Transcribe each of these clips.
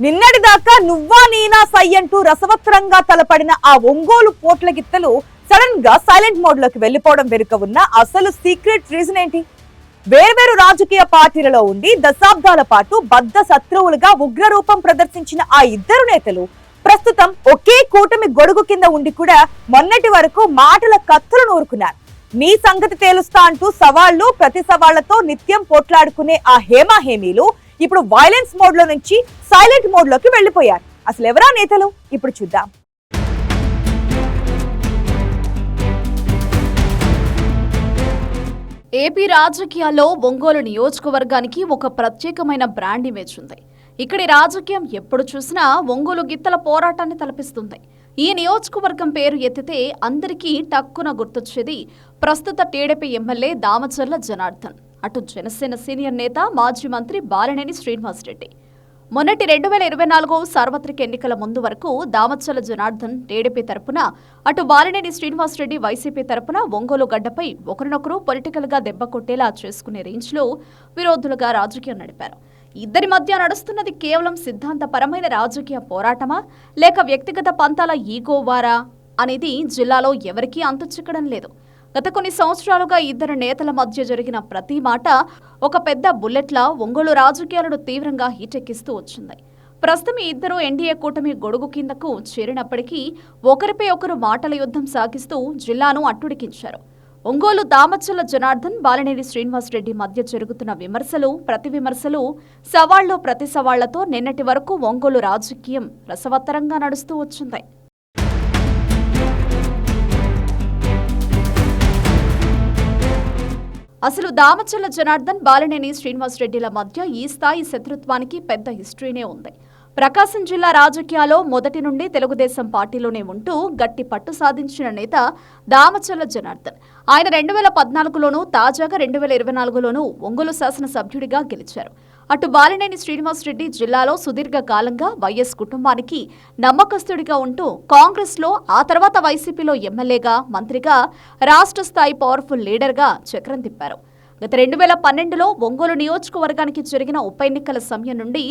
నిన్నటిదాకా నువ్వా నేనా సై అంటూ రసవత్తరంగా తలపడిన ఆ ఒంగోలు పోట్ల గిత్తలు సడన్ గా సైలెంట్ మోడ్ లోకి వెళ్లిపోవడం వెనుక ఉన్న అసలు సీక్రెట్ రీజన్ ఏంటి? వేర్వేరు రాజకీయ పార్టీలలో ఉండి దశాబ్దాల పాటు బద్ధ శత్రువులుగా ఉగ్ర రూపం ప్రదర్శించిన ఆ ఇద్దరు నేతలు ప్రస్తుతం ఒకే కూటమి గొడుగు కింద ఉండి కూడా మొన్నటి వరకు మాటల కత్తులు నూరుకున్నారు. నీ సంగతి తేలుస్తా అంటూ సవాళ్లు ప్రతి సవాళ్లతో నిత్యం పోట్లాడుకునే ఆ హేమాహేమీలు ఇప్పుడు వైలెన్స్ మోడ్ లో నుంచి సైలెంట్ మోడ్ లోకి వెళ్లిపోయారు. అసలు ఎవరా నేతలు ఇప్పుడు చూద్దాం. ఏపీ రాజకీయాల్లో ఒంగోలు నియోజకవర్గానికి ఒక ప్రత్యేకమైన బ్రాండ్ ఇమేజ్ ఉంది. ఇక్కడి రాజకీయం ఎప్పుడు చూసినా ఒంగోలు గిత్తల పోరాటాన్ని తలపిస్తుంది. ఈ నియోజకవర్గం పేరు ఎత్తితే అందరికీ టక్కున గుర్తొచ్చేది ప్రస్తుత టీడీపీ ఎమ్మెల్యే దామచర్ల జనార్దన్, అటు జనసేన సీనియర్ నేత మాజీ మంత్రి బాలినేని శ్రీనివాసరెడ్డి. మొన్నటి 2024 సార్వత్రిక ఎన్నికల ముందు వరకు దామచర్ల జనార్దన్ టీడీపీ తరపున, అటు బాలినేని శ్రీనివాసరెడ్డి వైసీపీ తరపున ఒంగోలు గడ్డపై ఒకరినొకరు పొలిటికల్ గా దెబ్బ కొట్టేలా చేసుకునే రేంజ్ లో విరోధులుగా రాజకీయం నడిపారు. ఇద్దరి మధ్య నడుస్తున్నది కేవలం సిద్ధాంతపరమైన రాజకీయ పోరాటమా, లేక వ్యక్తిగత పంతాల ఈగోవారా అనేది జిల్లాలో ఎవరికీ అంతు చిక్కడం లేదు. గత కొన్ని సంవత్సరాలుగా ఇద్దరు నేతల మధ్య జరిగిన ప్రతి మాట ఒక పెద్ద బుల్లెట్లా ఒంగోలు రాజకీయాలను తీవ్రంగా హీటెక్కిస్తూ వచ్చింది. ప్రస్తుతం ఈ ఇద్దరు ఎన్డీఏ కూటమి గొడుగు కిందకు చేరినప్పటికీ ఒకరిపై ఒకరు మాటల యుద్ధం సాగిస్తూ జిల్లాను అట్టుడికించారు. ఒంగోలు దామచర్ల జనార్దన్, బాలినేని శ్రీనివాసరెడ్డి మధ్య జరుగుతున్న విమర్శలు, ప్రతి విమర్శలు, సవాళ్లు ప్రతి సవాళ్లతో నిన్నటి వరకు ఒంగోలు రాజకీయం రసవత్తరంగా నడుస్తూ వచ్చింది. అసలు దామచర్ల జనార్దన్, బాలినేని శ్రీనివాసరెడ్డిల మధ్య ఈ స్థాయి శత్రుత్వానికి పెద్ద హిస్టరీనే ఉంది. ప్రకాశం జిల్లా రాజకీయాల్లో మొదటి నుండి తెలుగుదేశం పార్టీలోనే ఉంటూ గట్టి పట్టు సాధించిన నేత దామచర్ల జనార్దన్. ఆయన 2014లోనూ, తాజాగా 2024లోనూ ఒంగోలు శాసనసభ్యుడిగా గెలిచారు. అటు బాలినేని శ్రీనివాసరెడ్డి జిల్లాలో సుదీర్ఘకాలంగా వైఎస్ కుటుంబానికి నమ్మకస్తుడిగా ఉంటూ కాంగ్రెస్లో, ఆ తర్వాత వైసీపీలో ఎమ్మెల్యేగా, మంత్రిగా, రాష్ట్ర స్థాయి పవర్ఫుల్ లీడర్గా చక్రం తిప్పారు. గత 2012లో ఒంగోలు నియోజకవర్గానికి జరిగిన ఉప ఎన్నికల సమయం నుండి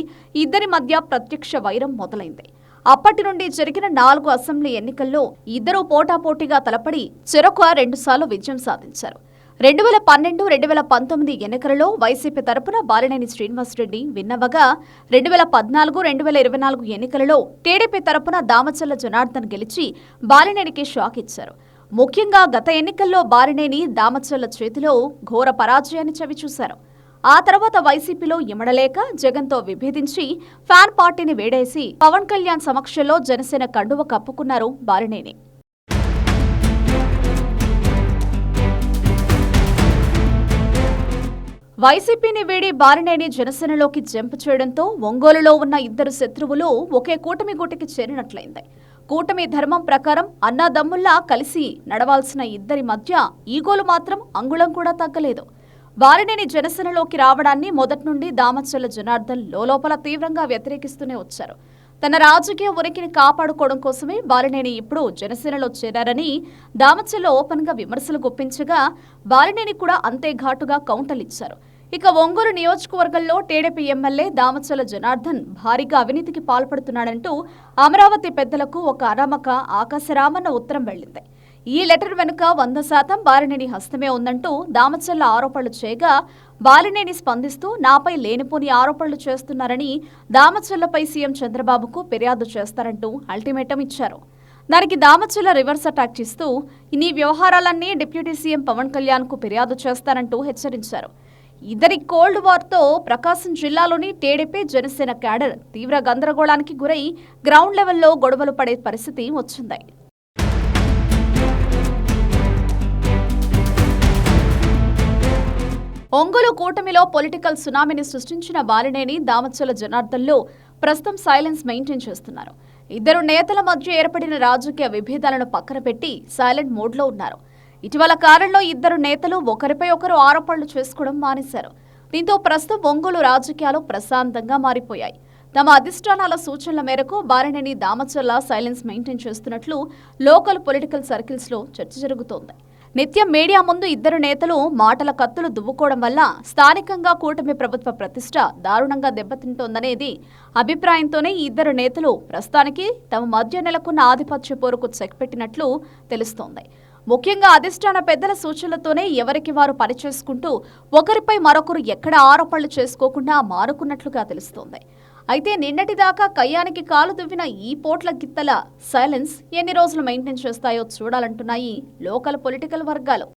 ఇద్దరి మధ్య ప్రత్యక్ష వైరం మొదలైంది. అప్పటి నుండి జరిగిన 4 అసెంబ్లీ ఎన్నికల్లో ఇద్దరూ పోటాపోటీగా తలపడి చెరొక 2 సార్లు విజయం సాధించారు. 2012, 2019 ఎన్నికలలో వైసీపీ తరపున బాలినేని శ్రీనివాసరెడ్డి విన్నవగా, 2014, 2024 ఎన్నికలలో టీడీపీ తరపున దామచర్ల జనార్దన్ గెలిచి బాలినేనికి షాక్ ఇచ్చారు. ముఖ్యంగా గత ఎన్నికల్లో బాలినేని దామచర్ల చేతిలో ఘోర పరాజయాన్ని చవిచూశారు. ఆ తర్వాత వైసీపీలో ఇమడలేక జగన్తో విభేదించి ఫ్యాన్ పార్టీని వేడేసి పవన్ కళ్యాణ్ సమక్షంలో జనసేన కండువ కప్పుకున్నారు బాలినేని. వైసీపీని వీడి బాలినేని జనసేనలోకి జంప్ చేయడంతో ఒంగోలులో ఉన్న ఇద్దరు శత్రువులు ఒకే కూటమి గూటికి చేరినట్లయింది. కూటమి ధర్మం ప్రకారం అన్నాదమ్ముల్లా కలిసి నడవాల్సిన ఇద్దరి మధ్య ఈగోలు మాత్రం అంగుళం కూడా తగ్గలేదు. బాలినేని జనసేనలోకి రావడాన్ని మొదటి నుండి దామచర్ల జనార్దన్ లోలోపల తీవ్రంగా వ్యతిరేకిస్తూనే వచ్చారు. తన రాజకీయ ఉనికిని కాపాడుకోవడం కోసమే బాలినేని ఇప్పుడు జనసేనలో చేరారని దామచర్ల ఓపెన్ గా విమర్శలు గుప్పించగా, బాలినేని కూడా అంతే ఘాటుగా కౌంటర్లిచ్చారు. ఇక ఒంగోలు నియోజకవర్గంలో టీడీపీ ఎమ్మెల్యే దామచర్ల జనార్దన్ భారీగా అవినీతికి పాల్పడుతున్నాడంటూ అమరావతి పెద్దలకు ఒక అరామక ఆకాశరామన్న ఉత్తరం వెళ్లింది. ఈ లెటర్ వెనుక 100% బాలినేని హస్తమే ఉందంటూ దామచర్ల ఆరోపణలు చేయగా, బాలినేని స్పందిస్తూ నాపై లేనిపోని ఆరోపణలు చేస్తున్నారని, దామచర్లపై సీఎం చంద్రబాబుకు ఫిర్యాదు చేస్తారంటూ అల్టిమేటం ఇచ్చారు. దానికి దామచర్ల రివర్స్ అటాక్ చేస్తూ ఈ వ్యవహారాలన్నీ డిప్యూటీ సీఎం పవన్ కళ్యాణ్ కు ఫిర్యాదు చేస్తారంటూ హెచ్చరించారు. ఇద్దరి కోల్డ్ వార్తో ప్రకాశం జిల్లాలోని టీడీపీ, జనసేన క్యాడర్ తీవ్ర గందరగోళానికి గురై గ్రౌండ్ లెవెల్లో గొడవలు పడే పరిస్థితి వచ్చింది. ఒంగోలు కూటమిలో పొలిటికల్ సునామీని సృష్టించిన బాలినేని, దామచర్ల జనార్దన్లు ప్రస్తుతం సైలెన్స్ మెయింటైన్ చేస్తున్నారు. ఇద్దరు నేతల మధ్య ఏర్పడిన రాజకీయ విభేదాలను పక్కన పెట్టి సైలెంట్ మోడ్లో ఉన్నారు. ఇటీవల కాలంలో ఇద్దరు నేతలు ఒకరిపై ఒకరు ఆరోపణలు చేసుకోవడం మానేశారు. దీంతో ప్రస్తుతం ఒంగోలు రాజకీయాలు ప్రశాంతంగా మారిపోయాయి. తమ అధిష్టానాల సూచనల మేరకు బాలినేని, దామచర్ల సైలెన్స్ మెయింటైన్ చేస్తున్నట్లు లోకల్ పొలిటికల్ సర్కిల్స్ లో చర్చ జరుగుతోంది. నిత్యం మీడియా ముందు ఇద్దరు నేతలు మాటల కత్తులు దువ్వుకోవడం వల్ల స్థానికంగా కూటమి ప్రభుత్వ ప్రతిష్ట దారుణంగా దెబ్బతింటోందనేది అభిప్రాయంతోనే ఈ ఇద్దరు నేతలు ప్రస్తుతానికి తమ మధ్య నెలకొన్న ఆధిపత్య పోరుకు చెక్ పెట్టినట్లు తెలుస్తోంది. ముఖ్యంగా అధిష్టాన పెద్దల సూచనలతోనే ఎవరికి వారు పనిచేసుకుంటూ ఒకరిపై మరొకరు ఎక్కడ ఆరోపణలు చేసుకోకుండా మానుకున్నట్లుగా తెలుస్తోంది. అయితే నిన్నటిదాకా కయ్యానికి కాలు దువ్విన ఈ పోట్ల గిత్తల సైలెన్స్ ఎన్ని రోజులు మెయింటైన్ చేస్తాయో చూడాలంటున్నాయి లోకల్ పొలిటికల్ వర్గాలు.